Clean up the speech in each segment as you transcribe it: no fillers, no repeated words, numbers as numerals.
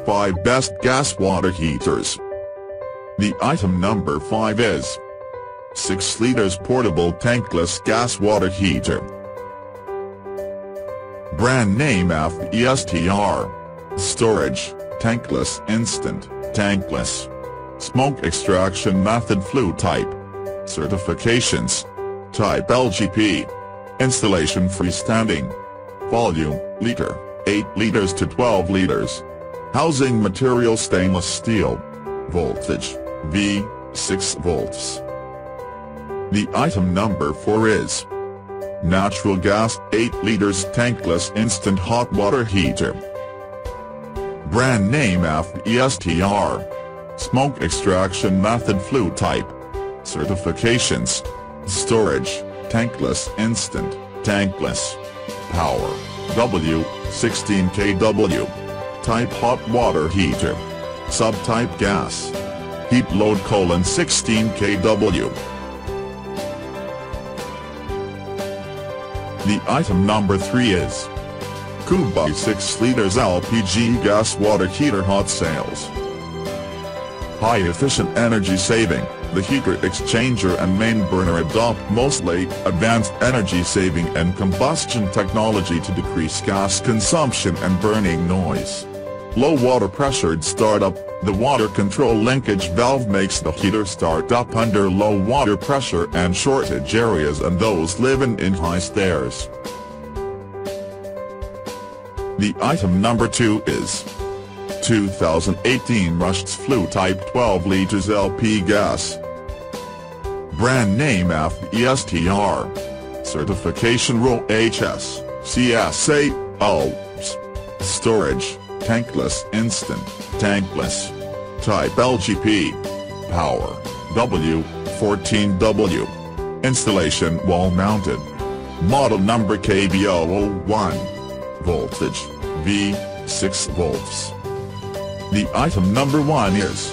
5 best gas water heaters. The item number 5 is 6 liters portable tankless gas water heater. Brand name FESTR. Storage, tankless instant, tankless. Smoke extraction method Flue type. Certifications. Type LGP. Installation freestanding. Volume, liter, 8 liters to 12 liters. Housing material stainless steel. Voltage, V, 6 volts. The item number 4 is natural gas 8 liters tankless instant hot water heater. Brand name FESTR. Smoke extraction method Flue type. Certifications. Storage, tankless instant, tankless. Power, W, 16 kW. Type hot water heater. Subtype gas. Heat load: 16 kW. The item number 3 is Kuba 6 liters LPG gas water heater hot sales. High efficient energy saving. The heater exchanger and main burner adopt mostly advanced energy saving and combustion technology to decrease gas consumption and burning noise. Low water pressured startup. The water control linkage valve makes the heater start up under low water pressure and shortage areas and those living in high stairs. The item number 2 is 2018 Rush's Flue type 12 liters LP gas. Brand name FESTR. Certification RoHS, CSA, ALPS. Storage, tankless instant, tankless. Type LGP. Power, W, 14W. Installation wall mounted. Model number KBO01. Voltage, V, 6 volts. The item number 1 is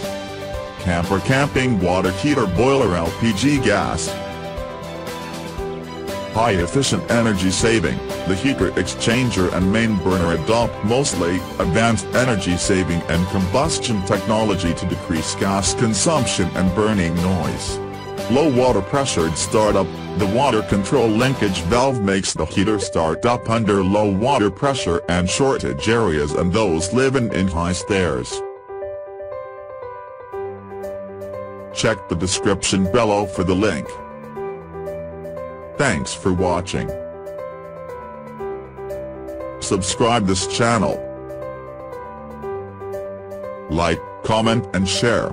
Camper Camping Water Heater Boiler LPG Gas. High efficient energy saving. The heater exchanger and main burner adopt mostly advanced energy saving and combustion technology to decrease gas consumption and burning noise. Low water pressured startup. The water control linkage valve makes the heater start up under low water pressure and shortage areas and those living in high stairs. Check the description below for the link. Thanks for watching. Subscribe this channel. Like, comment and share.